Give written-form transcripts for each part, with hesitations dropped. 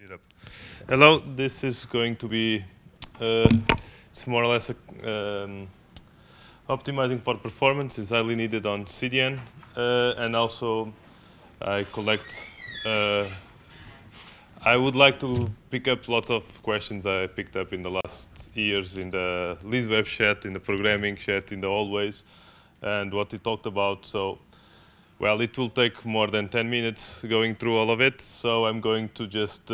it up. Hello, this is going to be it's more or less optimizing for performance is highly needed on CDN, and also I collect. I would like to pick up lots of questions I picked up in the last years in the LeaseWeb chat, in the programming chat, in the hallways, and what we talked about. So, well, it will take more than 10 minutes going through all of it. So I'm going to just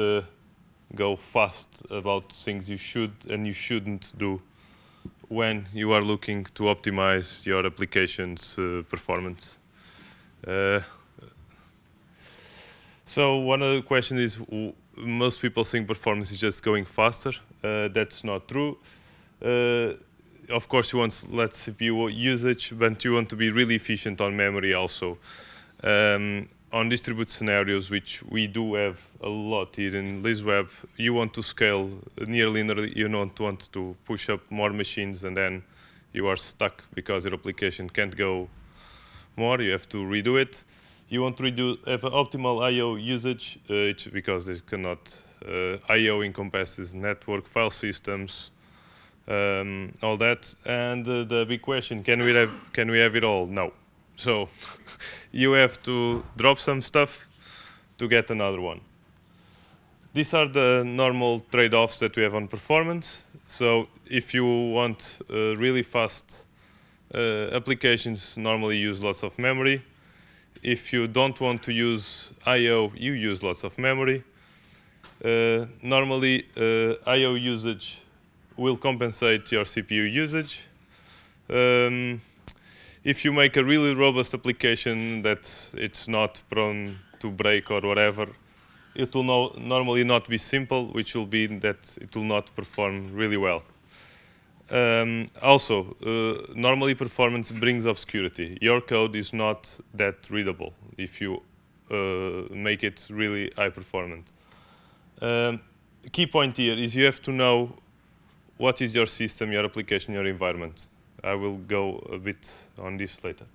go fast about things you should and you shouldn't do when you are looking to optimize your application's performance. So one of the questions is, most people think performance is just going faster. That's not true. Of course, you want less CPU usage, but you want to be really efficient on memory also. On distributed scenarios, which we do have a lot here in LeaseWeb, you want to scale near linearly. You don't want to push up more machines and then you are stuck because your application can't go more. You have to redo it. You want to have an optimal I/O usage, because it cannot. I/O encompasses network, file systems, all that. And the big question: can we have it all? No. So you have to drop some stuff to get another one. These are the normal trade-offs that we have on performance. So if you want really fast applications, normally use lots of memory. If you don't want to use I/O, you use lots of memory. Normally, I/O usage will compensate your CPU usage. If you make a really robust application that it's not prone to break or whatever, it will normally not be simple, which will be that it will not perform really well. Also, normally performance brings obscurity. Your code is not that readable if you make it really high performant. Key point here is you have to know what is your system, your application, your environment. I will go a bit on this later.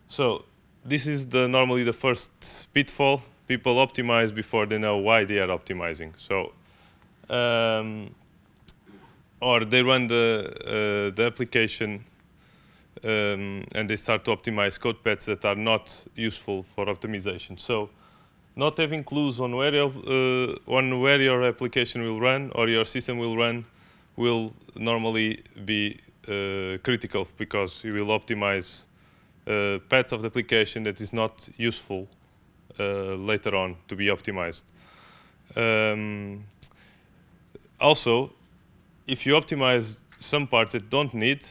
So this is normally the first pitfall. People optimize before they know why they are optimizing. So, or they run the application and they start to optimize code paths that are not useful for optimization. So not having clues on where your application will run or your system will run will normally be critical, because you will optimize paths of the application that is not useful later on to be optimized. Also, if you optimize some parts that don't need,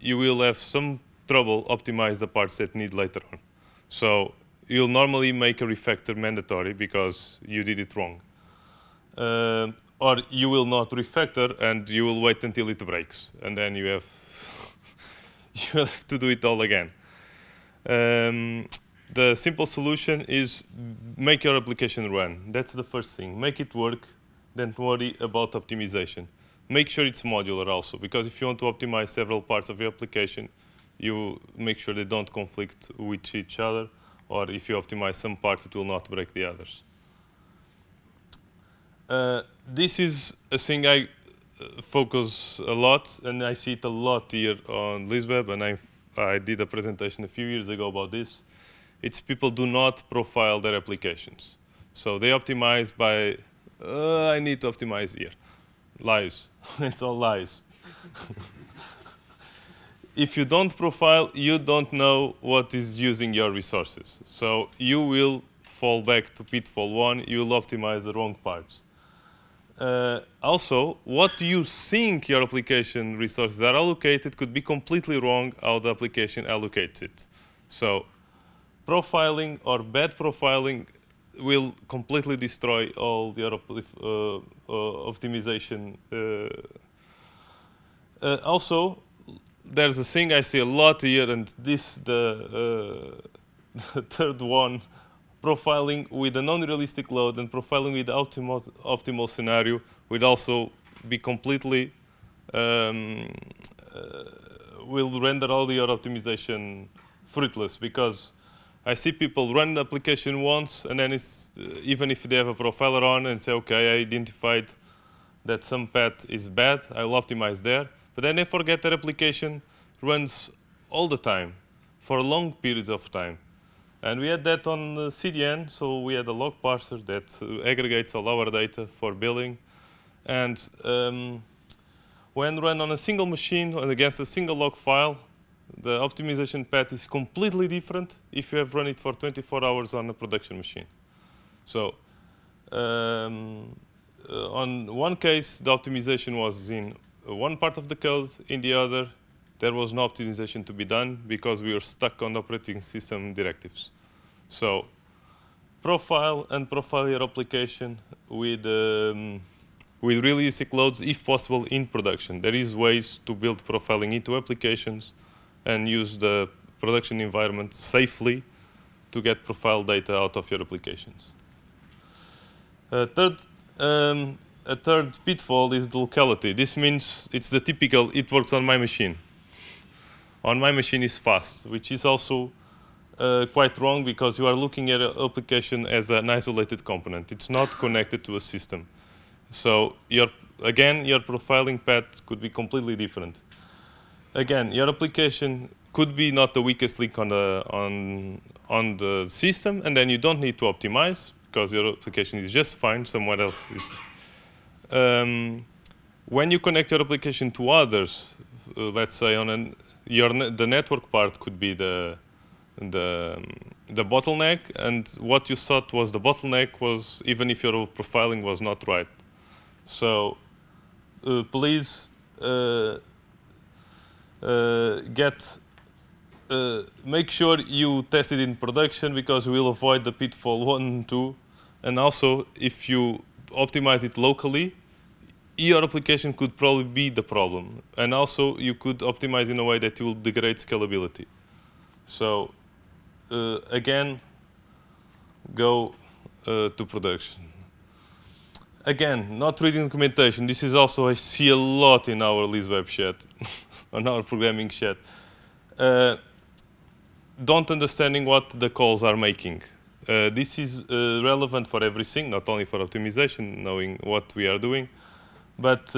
you will have some trouble optimize the parts that need later on. So you'll normally make a refactor mandatory because you did it wrong. Or you will not refactor and you will wait until it breaks, and then you have you have to do it all again. The simple solution is make your application run. That's the first thing. Make it work, then worry about optimization. Make sure it's modular also, because if you want to optimize several parts of your application, you make sure they don't conflict with each other, or if you optimize some part, it will not break the others. This is a thing I focus a lot, and I see it a lot here on LeaseWeb, and I did a presentation a few years ago about this. It's people do not profile their applications. So they optimize by, I need to optimize here. Lies. It's all lies. If you don't profile, you don't know what is using your resources. So you will fall back to pitfall 1. You will optimize the wrong parts. Also, what you think your application resources are allocated could be completely wrong how the application allocates it. So profiling or bad profiling will completely destroy all your optimization. Also, there's a thing I see a lot here, and this the third one. Profiling with a non-realistic load and profiling with the optimal scenario would also be completely, will render all your optimization fruitless, because I see people run the application once, and then it's, even if they have a profiler on and say, okay, I identified that some path is bad, I'll optimize there. But then they forget their application runs all the time, for long periods of time. And we had that on CDN, so we had a log parser that aggregates all our data for billing. And when run on a single machine and against a single log file, the optimization path is completely different if you have run it for 24 hours on a production machine. So on one case, the optimization was in one part of the code. In the other, there was no optimization to be done because we were stuck on operating system directives. So profile and profile your application with realistic loads, if possible, in production. There is ways to build profiling into applications and use the production environment safely to get profile data out of your applications. A third pitfall is the locality. This means it's the typical, it works on my machine. On my machine is fast, which is also quite wrong because you are looking at an application as an isolated component. It's not connected to a system. So again, your profiling path could be completely different. Again, your application could be not the weakest link on the system, and then you don't need to optimize because your application is just fine. Someone else is. When you connect your application to others, let's say on the network part could be the bottleneck, and what you thought was the bottleneck was even if your profiling was not right. So please make sure you test it in production because we will avoid the pitfall 1 and 2. And also, if you optimize it locally, your application could probably be the problem. And also, you could optimize in a way that will degrade scalability. So again, go to production. Again, not reading documentation. This is also, I see a lot in our LeaseWeb chat, on our programming chat. Don't understanding what the calls are making. This is relevant for everything, not only for optimization, knowing what we are doing, but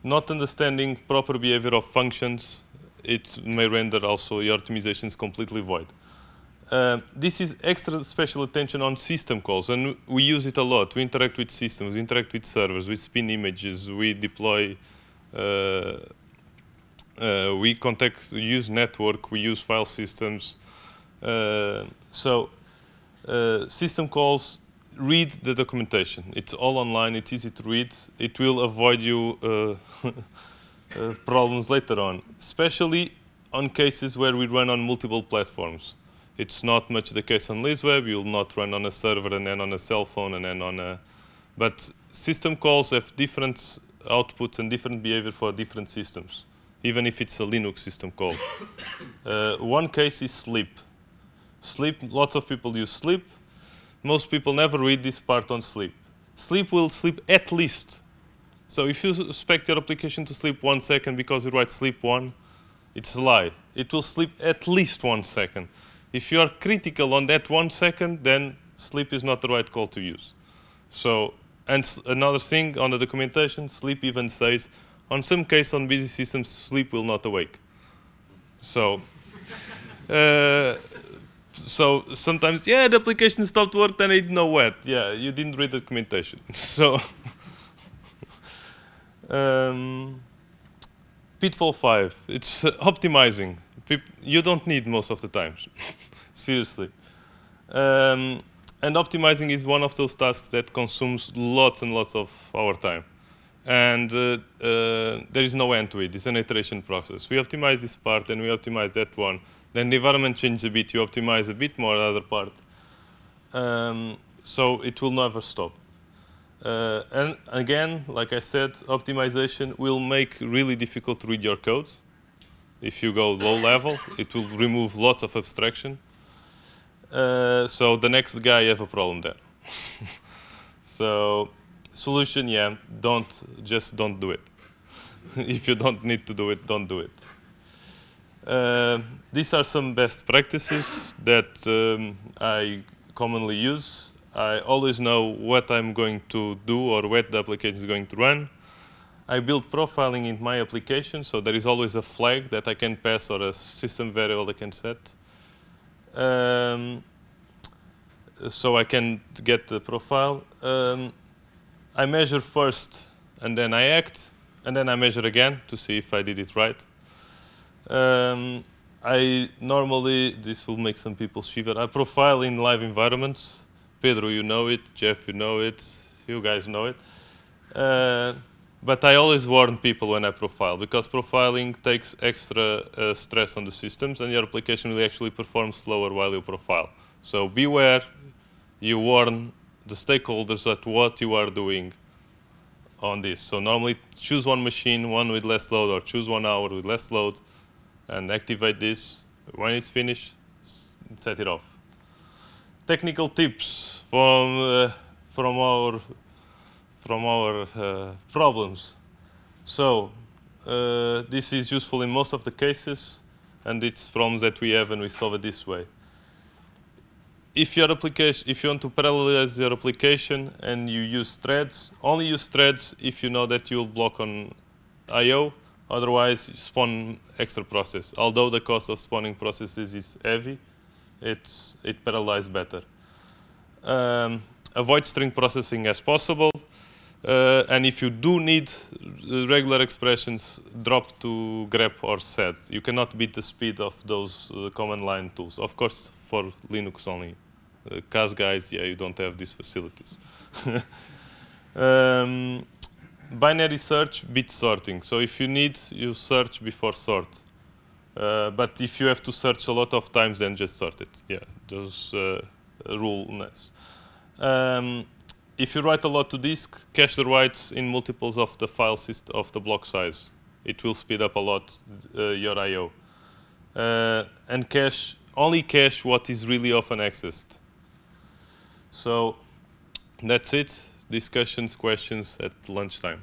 not understanding proper behavior of functions, it may render also your optimizations completely void. This is extra special attention on system calls, and we use it a lot. We interact with systems, we interact with servers, we spin images, we deploy, we use network, we use file systems. So system calls, read the documentation. It's all online, it's easy to read. It will avoid you problems later on, especially on cases where we run on multiple platforms. It's not much the case on LeaseWeb. You'll not run on a server and then on a cell phone and then on a... But system calls have different outputs and different behavior for different systems, even if it's a Linux system call. One case is sleep. Sleep, lots of people use sleep. Most people never read this part on sleep. Sleep will sleep at least. So if you expect your application to sleep 1 second because you write sleep 1, it's a lie. It will sleep at least 1 second. If you are critical on that 1 second, then sleep is not the right call to use. So, and another thing on the documentation, sleep even says, on some case on busy systems, sleep will not awake. So, so sometimes, yeah, the application stopped work, then I didn't know what. Yeah, you didn't read the documentation. So, pitfall 5, it's optimizing. You don't need most of the times, seriously. And optimizing is one of those tasks that consumes lots and lots of our time. And there is no end to it. It's an iteration process. We optimize this part, and we optimize that one. Then the environment changes a bit. You optimize a bit more the other part. So it will never stop. And again, like I said, optimization will make really difficult to read your code. If you go low level, it will remove lots of abstraction. So the next guy have a problem there. So solution, yeah, just don't do it. If you don't need to do it, don't do it. These are some best practices that I commonly use. I always know what I'm going to do or what the application is going to run. I build profiling in my application, so there is always a flag that I can pass or a system variable I can set. So I can get the profile. I measure first, and then I act, and then I measure again to see if I did it right. I normally, this will make some people shiver, I profile in live environments. Pedro, you know it. Jeff, you know it. You guys know it. But I always warn people when I profile, because profiling takes extra stress on the systems, and your application will actually perform slower while you profile. So beware, you warn the stakeholders at what you are doing on this. So normally choose one machine, one with less load, or choose 1 hour with less load, and activate this. When it's finished, set it off. Technical tips from our problems. So this is useful in most of the cases, and it's problems that we have, and we solve it this way. If your application, if you want to parallelize your application and you use threads, only use threads if you know that you'll block on I/O. Otherwise, you spawn extra process. Although the cost of spawning processes is heavy, it parallelizes better. Avoid string processing as possible. And if you do need regular expressions, drop to grep or sed. You cannot beat the speed of those command line tools. Of course, for Linux only. CAS guys, yeah, you don't have these facilities. Binary search, bit sorting. So if you need, you search before sort. But if you have to search a lot of times, then just sort it. Yeah, those rules. If you write a lot to disk, cache the writes in multiples of the file system of the block size. It will speed up a lot your I/O. And only cache what is really often accessed. So that's it. Discussions, questions at lunchtime.